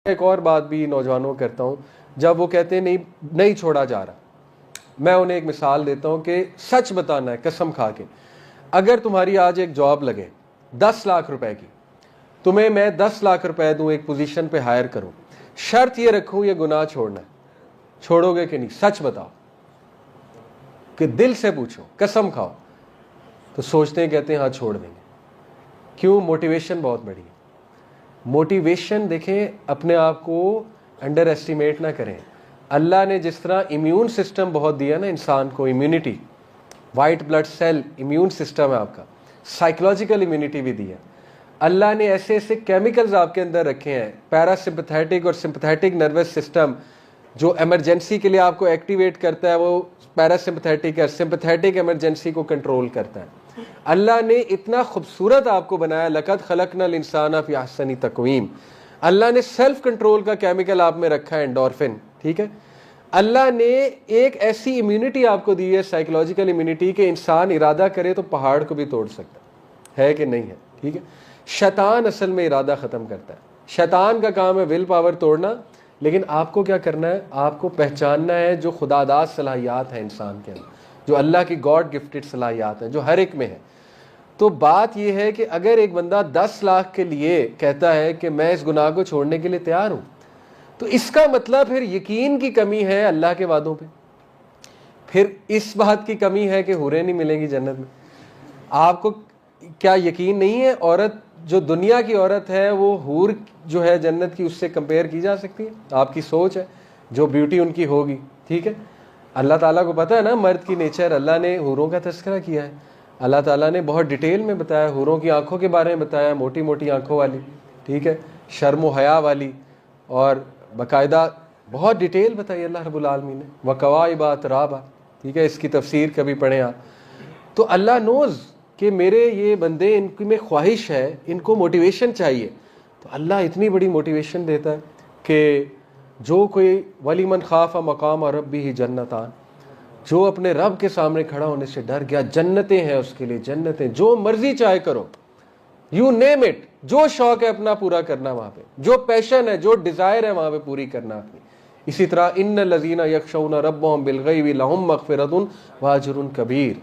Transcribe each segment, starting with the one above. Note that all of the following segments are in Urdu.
ایک اور بات بھی نوجوانوں کو کرتا ہوں، جب وہ کہتے ہیں نہیں چھوڑا جا رہا، میں انہیں ایک مثال دیتا ہوں کہ سچ بتانا ہے قسم کھا کے. اگر تمہاری آج ایک جاب لگے 10 لاکھ روپے کی، تمہیں میں 10 لاکھ روپے دوں، ایک پوزیشن پہ ہائر کروں، شرط یہ رکھوں یہ گناہ چھوڑنا ہے، چھوڑو گے کہ نہیں؟ سچ بتاؤ، کہ دل سے پوچھو، قسم کھاؤ. تو سوچتے ہیں، کہتے ہیں ہاں چھوڑ دیں گے. کیوں؟ موٹیویشن بہت بڑی ہے. موٹیویشن دیکھیں، اپنے آپ کو انڈر ایسٹیمیٹ نہ کریں. اللہ نے جس طرح امیون سسٹم بہت دیا نا انسان کو، immunity, white blood cell immune system ہے آپ کا، سائیکولوجیکل امیونٹی بھی دی ہے. اللہ نے ایسے ایسے کیمیکلز آپ کے اندر رکھے ہیں، پیرا سمپتھیٹک اور سمپتھیٹک نروس سسٹم جو ایمرجنسی کے لیے آپ کو ایکٹیویٹ کرتا ہے، وہ پیرا سمپتھیٹک ہے، سمپتھیٹک ایمرجنسی کو کنٹرول کرتا ہے. اللہ نے اتنا خوبصورت آپ کو بنایا، لقد خلقنا الانسان فی احسن تقویم. اللہ نے سیلف کنٹرول کا کیمیکل آپ میں رکھا ہے، انڈورفن، ٹھیک ہے. اللہ نے ایک ایسی امیونٹی آپ کو دی ہے، سائیکولوجیکل امیونٹی، کہ انسان ارادہ کرے تو پہاڑ کو بھی توڑ سکتا ہے کہ نہیں ہے؟ ٹھیک ہے. شیطان اصل میں ارادہ ختم کرتا ہے. شیطان کا کام ہے ول پاور توڑنا، لیکن آپ کو کیا کرنا ہے؟ آپ کو پہچاننا ہے جو خدا داد صلاحیات ہیں انسان کے اندر، جو اللہ کی گاڈ گفٹڈ صلاحیات ہیں، جو ہر ایک میں ہے. تو بات یہ ہے کہ اگر ایک بندہ 10 لاکھ کے لیے کہتا ہے کہ میں اس گناہ کو چھوڑنے کے لیے تیار ہوں، تو اس کا مطلب پھر یقین کی کمی ہے اللہ کے وعدوں پہ، پھر اس بات کی کمی ہے کہ حوریں نہیں ملیں گی جنت میں. آپ کو کیا یقین نہیں ہے؟ عورت جو دنیا کی عورت ہے وہ حور جو ہے جنت کی، اس سے کمپیئر کی جا سکتی ہے؟ آپ کی سوچ ہے، جو بیوٹی ان کی ہوگی، ٹھیک ہے. اللہ تعالیٰ کو پتہ ہے نا مرد کی نیچر. اللہ نے حوروں کا تذکرہ کیا ہے، اللہ تعالیٰ نے بہت ڈیٹیل میں بتایا، حوروں کی آنکھوں کے بارے میں بتایا، موٹی موٹی آنکھوں والی، ٹھیک ہے، شرم و حیا والی، اور باقاعدہ بہت ڈیٹیل بتائی اللہ رب العالمین نے. وَكَوَاعِبَ أَتْرَابًا، ٹھیک ہے، اس کی تفسیر کبھی پڑھیں آپ. تو اللہ نوز کہ میرے یہ بندے، ان کی میں خواہش ہے، ان کو موٹیویشن چاہیے. تو اللہ اتنی بڑی موٹیویشن دیتا ہے کہ جو کوئی وَلِمَنْ خَافَ مَقَامَ رَبِّهِ جَنَّتَانِ، جو اپنے رب کے سامنے کھڑا ہونے سے ڈر گیا، جنتیں ہیں اس کے لیے، جنتیں، جو مرضی چاہے کرو، یو نیم اٹ، جو شوق ہے اپنا پورا کرنا وہاں پہ، جو پیشن ہے، جو ڈیزائر ہے وہاں پہ پوری کرنا اپنی. اسی طرح ان الذین یخشون ربهم بالغیب لهم مغفرۃ واجر کبیر،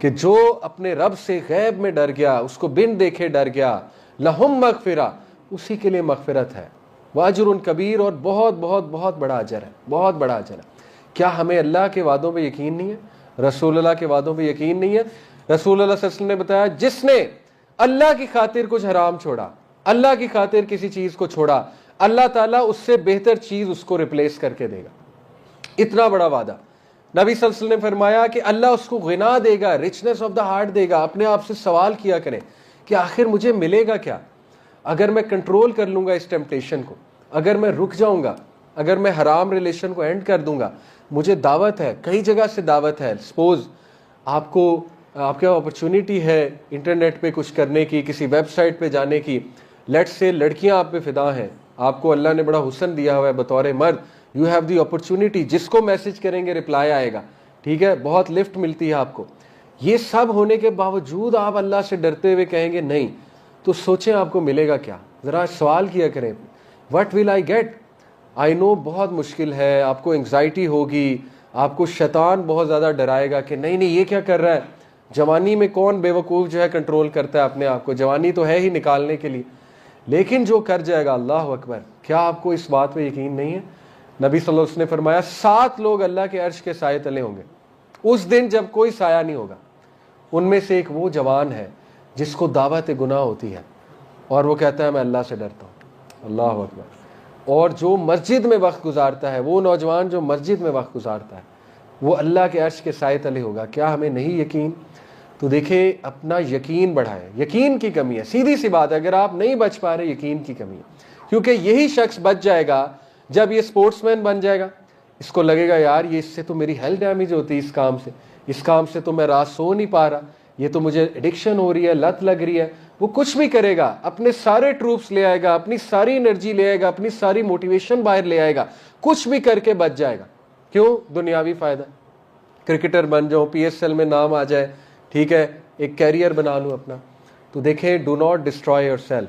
کہ جو اپنے رب سے غیب میں ڈر گیا، اس کو بن دیکھے ڈر گیا، لہم مغفرہ، اسی کے لیے مغفرت ہے، واجر کبیر، اور بہت بہت بہت بڑا اجر ہے، بہت بڑا اجر ہے. کیا ہمیں اللہ کے وعدوں پہ یقین نہیں ہے؟ رسول اللہ کے وعدوں پہ یقین نہیں ہے؟ رسول اللہ صلی اللہ علیہ وسلم نے بتایا، جس نے اللہ کی خاطر کچھ حرام چھوڑا، اللہ کی خاطر کسی چیز کو چھوڑا، اللہ تعالیٰ اس سے بہتر چیز اس کو ریپلیس کر کے دے گا. اتنا بڑا وعدہ. نبی صلی اللہ علیہ وسلم نے فرمایا کہ اللہ اس کو غنا دے گا، رچنس آف دا ہارٹ دے گا. اپنے آپ سے سوال کیا کریں کہ آخر مجھے ملے گا کیا اگر میں کنٹرول کر لوں گا اس ٹیمپٹیشن کو، اگر میں رک جاؤں گا، اگر میں حرام ریلیشن کو اینڈ کر دوں گا. مجھے دعوت ہے، کئی جگہ سے دعوت ہے. سپوز آپ کے اپرچونٹی ہے انٹرنیٹ پہ کچھ کرنے کی، کسی ویب سائٹ پہ جانے کی. لیٹ سے لڑکیاں آپ پہ فدا ہیں، آپ کو اللہ نے بڑا حسن دیا ہوا ہے بطور مرد، یو ہیو دی اپرچونٹی، جس کو میسج کریں گے رپلائی آئے گا، ٹھیک ہے، بہت لفٹ ملتی ہے آپ کو. یہ سب ہونے کے باوجود آپ اللہ سے ڈرتے ہوئے کہیں گے نہیں، تو سوچیں آپ کو ملے گا کیا؟ ذرا سوال کیا کریں، وٹ ول آئی گیٹ؟ آئی نو بہت مشکل ہے، آپ کو انگزائٹی ہوگی، آپ کو شیطان بہت زیادہ ڈرائے گا کہ نہیں یہ کیا کر رہا ہے. جوانی میں کون بے وقوف جو ہے کنٹرول کرتا ہے اپنے آپ کو؟ جوانی تو ہے ہی نکالنے کے لیے. لیکن جو کر جائے گا، اللہ اکبر. کیا آپ کو اس بات پہ یقین نہیں ہے؟ نبی صلی اللہ علیہ وسلم نے فرمایا 7 لوگ اللہ کے عرش کے سائے تلے ہوں گے اس دن جب کوئی سایہ نہیں ہوگا. ان میں سے ایک وہ جوان ہے جس کو دعوت گناہ ہوتی ہے اور وہ کہتا ہے میں اللہ سے ڈرتا ہوں. اللہ اکبر. اور جو مسجد میں وقت گزارتا ہے، وہ نوجوان جو مسجد میں وقت گزارتا ہے، وہ اللہ کے عرش کے سائے تلے ہوگا. کیا ہمیں نہیں یقین؟ تو دیکھیں اپنا یقین بڑھائیں. یقین کی کمی ہے، سیدھی سی بات ہے. اگر آپ نہیں بچ پا رہے، یقین کی کمی ہے. کیونکہ یہی شخص بچ جائے گا جب یہ سپورٹس مین بن جائے گا. اس کو لگے گا یار یہ اس سے تو میری ہیلتھ ڈیمیج ہوتی ہے، اس کام سے تو میں رات سو نہیں پا رہا، یہ تو مجھے ایڈکشن ہو رہی ہے، لت لگ رہی ہے. وہ کچھ بھی کرے گا، اپنے سارے ٹروپس لے آئے گا، اپنی ساری انرجی لے آئے گا، اپنی ساری موٹیویشن باہر لے آئے گا، کچھ بھی کر کے بچ جائے گا. کیوں؟ دنیاوی فائدہ. کرکٹر بن جاؤ، پی ایس ایل میں نام آ جائے، ٹھیک ہے، ایک کیریئر بنا لوں اپنا. تو دیکھیں do not destroy your self.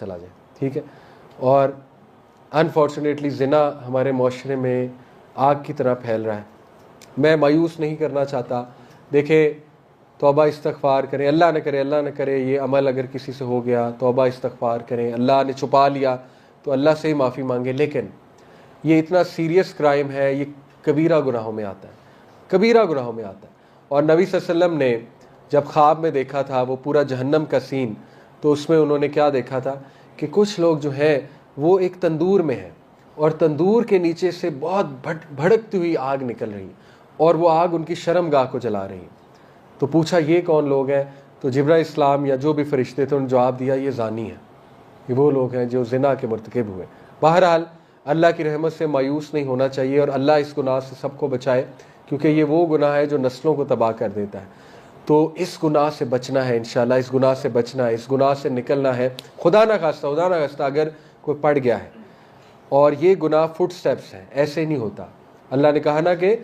چلا جائے. ٹھیک ہے. اور انفارچونیٹلی زنا ہمارے معاشرے میں آگ کی طرح پھیل رہا ہے. میں مایوس نہیں کرنا چاہتا. دیکھیں توبہ استغفار کریں, اللہ نہ کرے یہ عمل اگر کسی سے ہو گیا, توبہ استغفار کریں, اللہ نے چھپا لیا تو اللہ سے ہی معافی مانگے. لیکن یہ اتنا سیریس کرائم ہے, یہ کبیرہ گناہوں میں آتا ہے, کبیرہ گناہوں میں آتا ہے. اور نبی صلی اللہ علیہ وسلم نے جب خواب میں دیکھا تھا وہ پورا جہنم کا سین, تو اس میں انہوں نے کیا دیکھا تھا کہ کچھ لوگ جو ہیں وہ ایک تندور میں ہیں اور تندور کے نیچے سے بہت بھڑکتی ہوئی آگ نکل رہی ہے اور وہ آگ ان کی شرمگاہ کو جلا رہی ہے. تو پوچھا یہ کون لوگ ہیں؟ تو جبرائیل اسلام یا جو بھی فرشتے تھے انہوں نے جواب دیا یہ زانی ہیں, یہ وہ لوگ ہیں جو زنا کے مرتکب ہوئے. بہرحال اللہ کی رحمت سے مایوس نہیں ہونا چاہیے اور اللہ اس گناہ سے سب کو بچائے, کیونکہ یہ وہ گناہ ہے جو نسلوں کو تباہ کر دیتا ہے. تو اس گناہ سے بچنا ہے انشاءاللہ, اس گناہ سے بچنا ہے, اس گناہ سے نکلنا ہے. خدا نہ خواستہ اگر کوئی پڑ گیا ہے, اور یہ گناہ فٹ سٹیپس ہیں, ایسے نہیں ہوتا. اللہ نے کہا نا کہ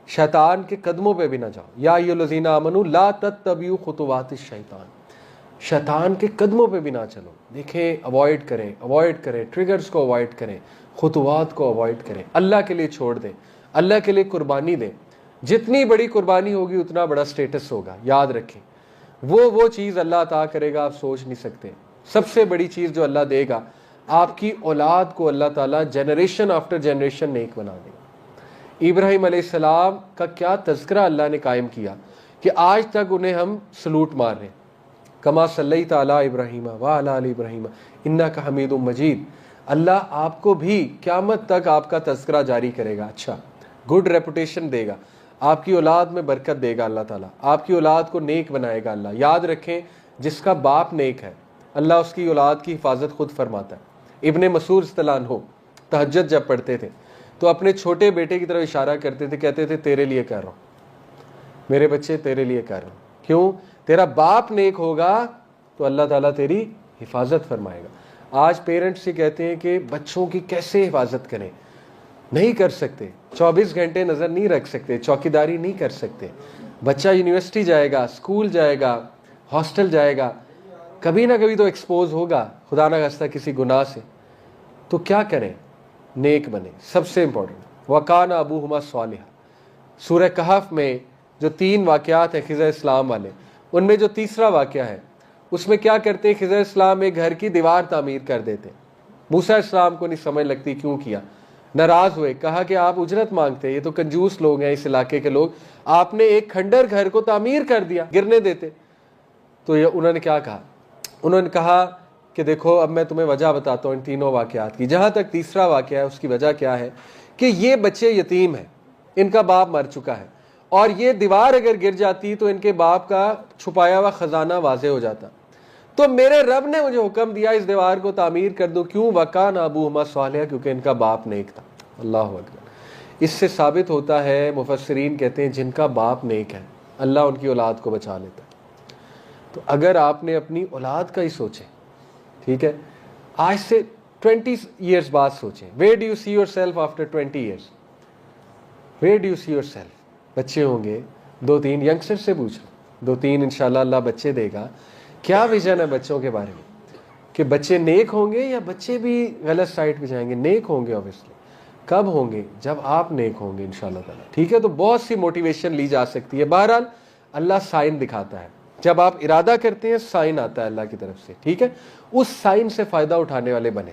شیطان کے قدموں پہ بھی نہ جاؤ, یا ایھا الذین آمنوا لا تتبعوا خطوات الشیطان, شیطان کے قدموں پہ بھی نہ چلو. دیکھیں اوائڈ کریں ٹریگرز کو اوائڈ کریں, خطوات کو اوائڈ کریں, اللہ کے لیے چھوڑ دیں, اللہ کے لیے قربانی دیں. جتنی بڑی قربانی ہوگی اتنا بڑا سٹیٹس ہوگا. یاد رکھیں وہ چیز اللہ عطا کرے گا آپ سوچ نہیں سکتے. سب سے بڑی چیز جو اللہ دے گا, آپ کی اولاد کو اللہ تعالیٰ جنریشن آفٹر جنریشن نیک بنا دے گا. ابراہیم علیہ السلام کا کیا تذکرہ اللہ نے قائم کیا کہ آج تک انہیں ہم سلوٹ مار رہے ہیں. کما صلیت علی ابراہیم وعلی آل ابراہیم انک حمید مجید. اللہ آپ کو بھی قیامت تک آپ کا تذکرہ جاری کرے گا, اچھا گڈ ریپوٹیشن دے گا, آپ کی اولاد میں برکت دے گا اللہ تعالیٰ, آپ کی اولاد کو نیک بنائے گا اللہ. یاد رکھیں جس کا باپ نیک ہے اللہ اس کی اولاد کی حفاظت خود فرماتا ہے. ابن مسعود رضی اللہ عنہ تہجد جب پڑھتے تھے تو اپنے چھوٹے بیٹے کی طرف اشارہ کرتے تھے, کہتے تھے تیرے لیے کر رہا ہوں, میرے بچے تیرے لیے کر رہا ہوں. کیوں؟ تیرا باپ نیک ہوگا تو اللہ تعالیٰ تیری حفاظت فرمائے گا. آج پیرنٹس سے کہتے ہیں کہ بچوں کی کیسے حفاظت کریں, نہیں کر سکتے. 24 گھنٹے نظر نہیں رکھ سکتے, چوکیداری نہیں کر سکتے. بچہ یونیورسٹی جائے گا, اسکول جائے گا, ہاسٹل جائے گا, کبھی نہ کبھی تو ایکسپوز ہوگا خدا نہ خواستہ کسی گناہ سے. تو کیا کریں؟ نیک بنے. سب سے امپورٹنٹ وَكَانَ أَبُوهُمَا صَالِحًا. سورہ کہف میں جو 3 واقعات ہیں خضر اسلام والے, ان میں جو تیسرا واقعہ ہے اس میں کیا کرتے ہیں, خضر اسلام ایک گھر کی دیوار تعمیر کر دیتے. موسیٰ اسلام کو نہیں سمجھ لگتی کیوں کیا, ناراض ہوئے, کہا کہ آپ اجرت مانگتے, یہ تو کنجوس لوگ ہیں اس علاقے کے لوگ, آپ نے ایک کھنڈر گھر کو تعمیر کر دیا, گرنے دیتے. تو انہوں نے کیا کہا؟ انہوں نے کہا کہ دیکھو اب میں تمہیں وجہ بتاتا ہوں ان تینوں واقعات کی. جہاں تک تیسرا واقعہ ہے اس کی وجہ کیا ہے کہ یہ بچے یتیم ہیں, ان کا باپ مر چکا ہے, اور یہ دیوار اگر گر جاتی تو ان کے باپ کا چھپایا ہوا خزانہ واضح ہو جاتا. تو میرے رب نے مجھے حکم دیا اس دیوار کو تعمیر کر دو. کیوں؟ وَكَانَ أَبُوهُمَا صَالِحًا, کیونکہ ان کا باپ نیک تھا. اللہ اکبر. اس سے ثابت ہوتا ہے, مفسرین کہتے ہیں جن کا باپ نیک ہے اللہ ان کی اولاد کو بچا لیتا ہے. تو اگر آپ نے اپنی اولاد کا ہی سوچیں, ٹھیک ہے, آج سے 20 ایئرز بعد سوچیں, where do you see yourself after 20 years? where do you see yourself? بچے ہوں گے, 2-3 ینگسٹر سے پوچھ لو, 2-3 انشاءاللہ اللہ بچے دے گا. کیا ویژن ہے بچوں کے بارے میں کہ بچے نیک ہوں گے یا بچے بھی غلط سائٹ پہ جائیں گے؟ نیک ہوں گے اوبیسلی. کب ہوں گے؟ جب آپ نیک ہوں گے انشاءاللہ تعالیٰ. ٹھیک ہے, تو بہت سی موٹیویشن لی جا سکتی ہے. بہرحال اللہ سائن دکھاتا ہے, جب آپ ارادہ کرتے ہیں سائن آتا ہے اللہ کی طرف سے. ٹھیک ہے, اس سائن سے فائدہ اٹھانے والے بنے.